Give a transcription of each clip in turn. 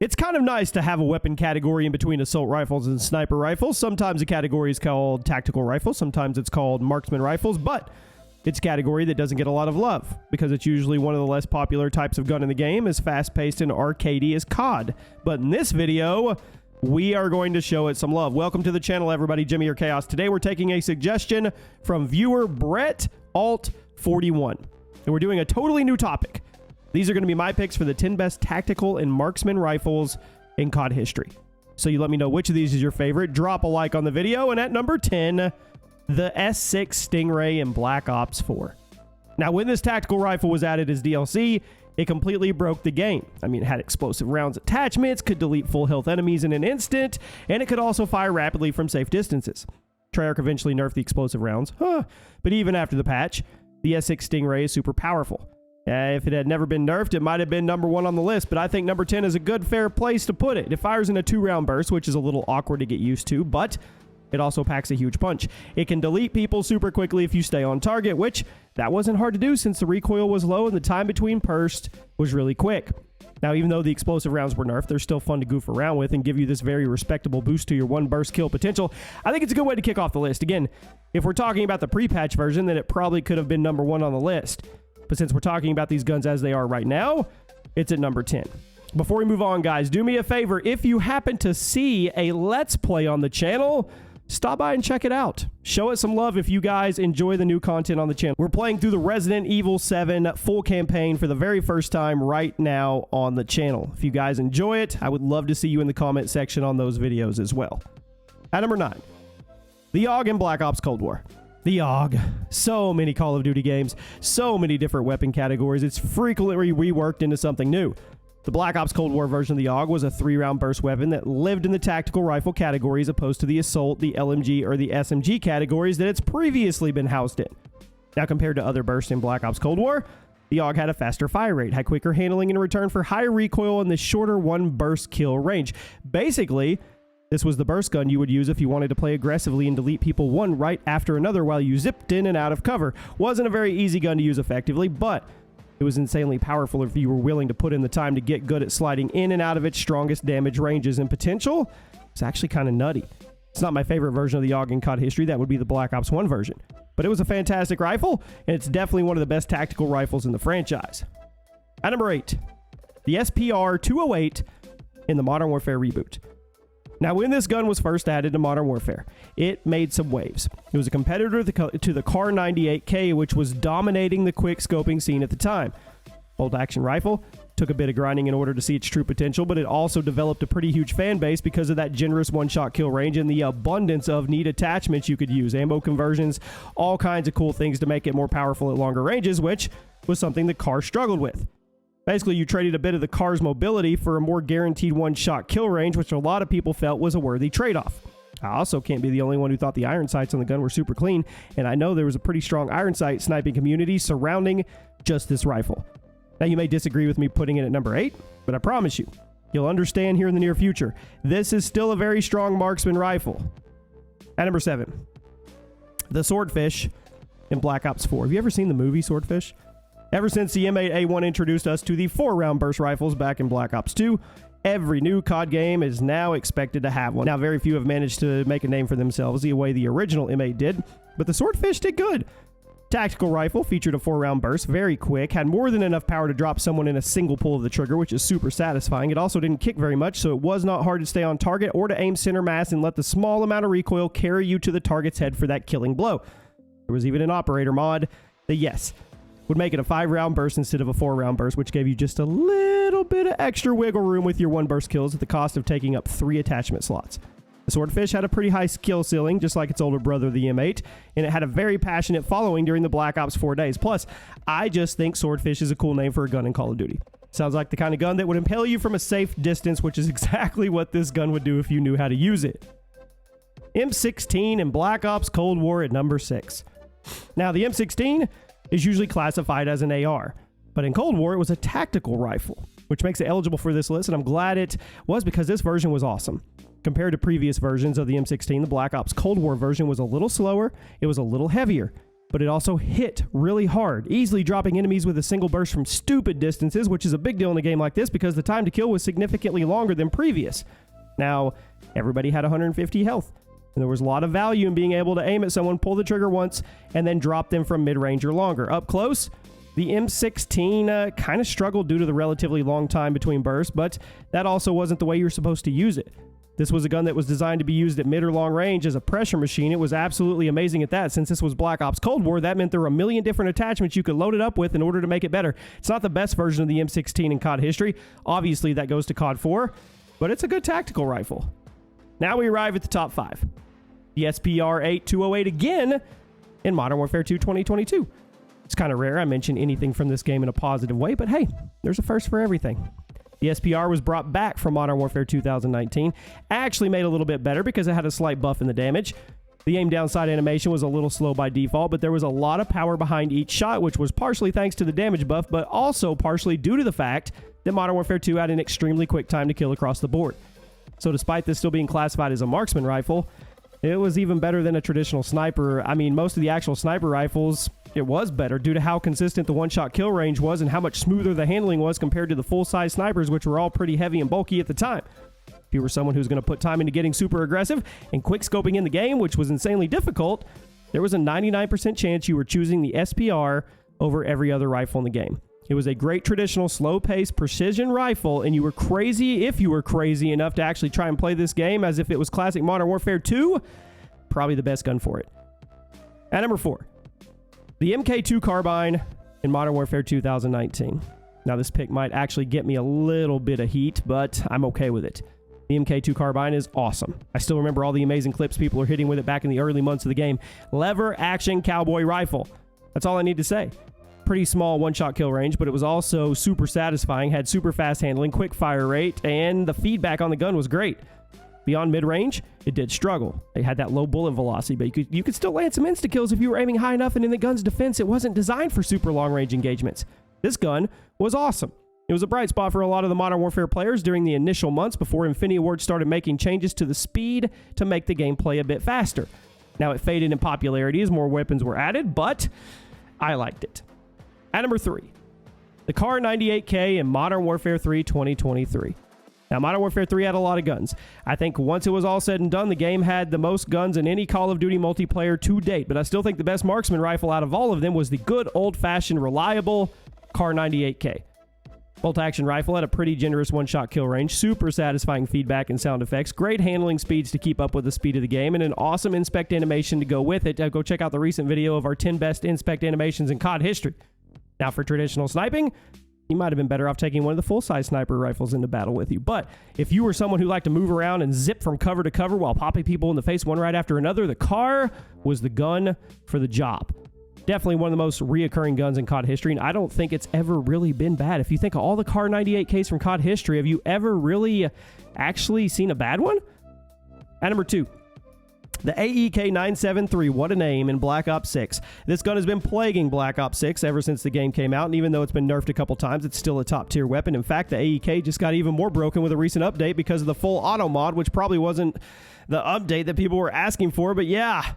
It's kind of nice to have a weapon category in between assault rifles and sniper rifles. Sometimes the category is called tactical rifles, sometimes it's called marksman rifles, but it's a category that doesn't get a lot of love because it's usually one of the less popular types of gun in the game, as fast-paced and arcadey as COD. But in this video, we are going to show it some love. Welcome to the channel, everybody. Jimmy or Chaos. Today, we're taking a suggestion from viewer Brett Alt41, and we're doing a totally new topic. These are going to be my picks for the 10 best tactical and marksman rifles in COD history. So you let me know which of these is your favorite. Drop a like on the video, and at number 10, the S6 Stingray in Black Ops 4. Now, when this tactical rifle was added as DLC, it completely broke the game. I mean, it had explosive rounds attachments, could delete full health enemies in an instant, and it could also fire rapidly from safe distances. Treyarch eventually nerfed the explosive rounds, but even after the patch, the S6 Stingray is super powerful. If it had never been nerfed, it might have been number 1 on the list, but I think number 10 is a good, fair place to put it. It fires in a 2-round burst, which is a little awkward to get used to, but it also packs a huge punch. It can delete people super quickly if you stay on target, which that wasn't hard to do since the recoil was low and the time between bursts was really quick. Now, even though the explosive rounds were nerfed, they're still fun to goof around with and give you this very respectable boost to your one burst kill potential. I think it's a good way to kick off the list. Again, if we're talking about the pre-patch version, then it probably could have been number 1 on the list. But since we're talking about these guns as they are right now, it's at number 10. Before we move on, guys, do me a favor. If you happen to see a Let's Play on the channel, stop by and check it out. Show it some love if you guys enjoy the new content on the channel. We're playing through the Resident Evil 7 full campaign for the very first time right now on the channel. If you guys enjoy it, I would love to see you in the comment section on those videos as well. At number 9, the AUG in Black Ops Cold War. The AUG. So many Call of Duty games, so many different weapon categories. It's frequently reworked into something new. The Black Ops Cold War version of the AUG was a 3-round burst weapon that lived in the tactical rifle category as opposed to the assault, the LMG, or the SMG categories that it's previously been housed in. Now, compared to other bursts in Black Ops Cold War, the AUG had a faster fire rate, had quicker handling in return for higher recoil, and the shorter one burst kill range. Basically, this was the burst gun you would use if you wanted to play aggressively and delete people one right after another while you zipped in and out of cover. Wasn't a very easy gun to use effectively, but it was insanely powerful if you were willing to put in the time to get good at sliding in and out of its strongest damage ranges and potential. It's actually kind of nutty. It's not my favorite version of the AUG in COD history. That would be the Black Ops 1 version. But it was a fantastic rifle, and it's definitely one of the best tactical rifles in the franchise. At number 8, the SPR 208 in the Modern Warfare reboot. Now, when this gun was first added to Modern Warfare, it made some waves. It was a competitor to the Kar 98K, which was dominating the quick scoping scene at the time. Bolt action rifle took a bit of grinding in order to see its true potential, but it also developed a pretty huge fan base because of that generous one-shot kill range and the abundance of neat attachments you could use, ammo conversions, all kinds of cool things to make it more powerful at longer ranges, which was something the Kar struggled with. Basically, you traded a bit of the Kar's mobility for a more guaranteed one-shot kill range, which a lot of people felt was a worthy trade-off. I also can't be the only one who thought the iron sights on the gun were super clean, and I know there was a pretty strong iron sight sniping community surrounding just this rifle. Now, you may disagree with me putting it at number 8, but I promise you, you'll understand here in the near future, this is still a very strong marksman rifle. At number 7, the Swordfish in Black Ops 4. Have you ever seen the movie Swordfish? Ever since the M8A1 introduced us to the 4-round burst rifles back in Black Ops 2, every new COD game is now expected to have one. Now, very few have managed to make a name for themselves the way the original M8 did, but the Swordfish did good. Tactical rifle featured a 4-round burst, very quick, had more than enough power to drop someone in a single pull of the trigger, which is super satisfying. It also didn't kick very much, so it was not hard to stay on target or to aim center mass and let the small amount of recoil carry you to the target's head for that killing blow. There was even an operator mod that, yes, would make it a 5-round burst instead of a 4-round burst, which gave you just a little bit of extra wiggle room with your one burst kills at the cost of taking up 3 attachment slots. The Swordfish had a pretty high skill ceiling, just like its older brother, the M8, and it had a very passionate following during the Black Ops 4 days. Plus, I just think Swordfish is a cool name for a gun in Call of Duty. Sounds like the kind of gun that would impale you from a safe distance, which is exactly what this gun would do if you knew how to use it. M16 in Black Ops Cold War at number 6. Now, the M16 is usually classified as an AR, but in Cold War it was a tactical rifle, which makes it eligible for this list, and I'm glad it was because this version was awesome. Compared to previous versions of the M16, the Black Ops Cold War version was a little slower, it was a little heavier. but it also hit really hard, easily dropping enemies with a single burst from stupid distances, which is a big deal in a game like this because the time to kill was significantly longer than previous. Now, everybody had 150 health, and there was a lot of value in being able to aim at someone, pull the trigger once, and then drop them from mid-range or longer. Up close, the M16 kind of struggled due to the relatively long time between bursts, but that also wasn't the way you were supposed to use it. This was a gun that was designed to be used at mid or long range as a pressure machine. It was absolutely amazing at that. Since this was Black Ops Cold War, that meant there were a million different attachments you could load it up with in order to make it better. It's not the best version of the M16 in COD history. Obviously, that goes to COD 4, but it's a good tactical rifle. Now we arrive at the top 5. The SPR-8208 again in Modern Warfare 2 2022. It's kind of rare I mention anything from this game in a positive way, but hey, there's a first for everything. The SPR was brought back from Modern Warfare 2019, actually made a little bit better because it had a slight buff in the damage. The aim down sight animation was a little slow by default, but there was a lot of power behind each shot, which was partially thanks to the damage buff, but also partially due to the fact that Modern Warfare 2 had an extremely quick time to kill across the board. So despite this still being classified as a marksman rifle, it was even better than a traditional sniper. I mean, most of the actual sniper rifles, it was better due to how consistent the one-shot kill range was and how much smoother the handling was compared to the full-size snipers, which were all pretty heavy and bulky at the time. If you were someone who's going to put time into getting super aggressive and quick-scoping in the game, which was insanely difficult, there was a 99% chance you were choosing the SPR over every other rifle in the game. It was a great traditional slow-paced precision rifle, and you were crazy if you were crazy enough to actually try and play this game as if it was classic Modern Warfare 2. Probably the best gun for it. At number 4, the MK2 Carbine in Modern Warfare 2019. Now, this pick might actually get me a little bit of heat, but I'm okay with it. The MK2 Carbine is awesome. I still remember all the amazing clips people are hitting with it back in the early months of the game. Lever action cowboy rifle. That's all I need to say. Pretty small one-shot kill range, but it was also super satisfying, had super fast handling, quick fire rate, and the feedback on the gun was great. Beyond mid-range, it did struggle. It had that low bullet velocity, but you could still land some insta-kills if you were aiming high enough, and in the gun's defense, it wasn't designed for super long-range engagements. This gun was awesome. It was a bright spot for a lot of the Modern Warfare players during the initial months before Infinity Ward started making changes to the speed to make the gameplay a bit faster. Now, it faded in popularity as more weapons were added, but I liked it. At number 3, the Kar 98K in Modern Warfare 3 2023. Now, Modern Warfare 3 had a lot of guns. I think once it was all said and done, the game had the most guns in any Call of Duty multiplayer to date, but I still think the best marksman rifle out of all of them was the good old-fashioned, reliable Kar 98K. Bolt-action rifle had a pretty generous one-shot kill range, super satisfying feedback and sound effects, great handling speeds to keep up with the speed of the game, and an awesome inspect animation to go with it. Go check out the recent video of our 10 best inspect animations in COD history. Now, for traditional sniping, you might have been better off taking one of the full-size sniper rifles into battle with you. But if you were someone who liked to move around and zip from cover to cover while popping people in the face one right after another, the Kar was the gun for the job. Definitely one of the most reoccurring guns in COD history, and I don't think it's ever really been bad. If you think of all the Kar 98Ks from COD history, have you ever really actually seen a bad one? At number 2, the AEK-973, what a name, in Black Ops 6. This gun has been plaguing Black Ops 6 ever since the game came out, and even though it's been nerfed a couple times, it's still a top-tier weapon. In fact, the AEK just got even more broken with a recent update because of the full auto mod, which probably wasn't the update that people were asking for, but yeah.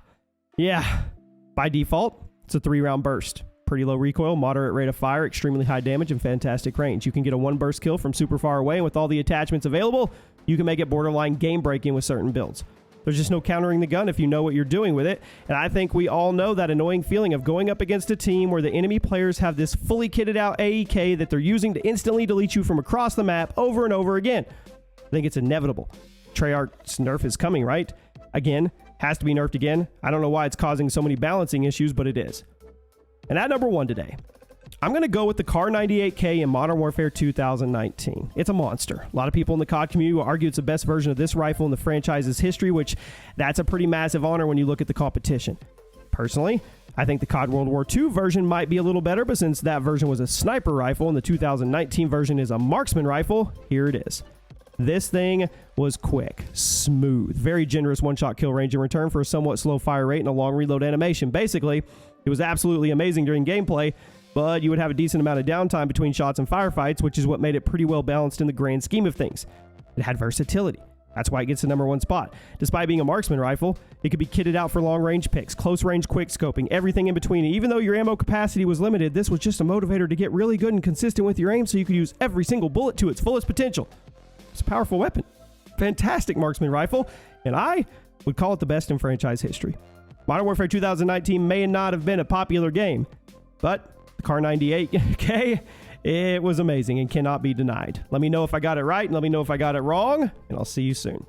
By default, it's a 3-round burst. Pretty low recoil, moderate rate of fire, extremely high damage, and fantastic range. You can get a 1-burst kill from super far away, and with all the attachments available, you can make it borderline game-breaking with certain builds. There's just no countering the gun if you know what you're doing with it. And I think we all know that annoying feeling of going up against a team where the enemy players have this fully kitted out AEK that they're using to instantly delete you from across the map over and over again. I think it's inevitable. Treyarch's nerf is coming, right? Again, has to be nerfed again. I don't know why it's causing so many balancing issues, but it is. And at number 1 today, I'm going to go with the Kar 98K in Modern Warfare 2019. It's a monster. A lot of people in the COD community will argue it's the best version of this rifle in the franchise's history, which that's a pretty massive honor when you look at the competition. Personally, I think the COD World War II version might be a little better, but since that version was a sniper rifle and the 2019 version is a marksman rifle, here it is. This thing was quick, smooth, very generous one-shot kill range in return for a somewhat slow fire rate and a long reload animation. Basically, it was absolutely amazing during gameplay, but you would have a decent amount of downtime between shots and firefights, which is what made it pretty well balanced in the grand scheme of things. It had versatility. That's why it gets the #1 spot. Despite being a marksman rifle, it could be kitted out for long-range picks, close-range quick scoping, everything in between. Even though your ammo capacity was limited, this was just a motivator to get really good and consistent with your aim so you could use every single bullet to its fullest potential. It's a powerful weapon. Fantastic marksman rifle, and I would call it the best in franchise history. Modern Warfare 2019 may not have been a popular game, but the Kar 98K, it was amazing and cannot be denied. Let me know if I got it right, and let me know if I got it wrong, and I'll see you soon.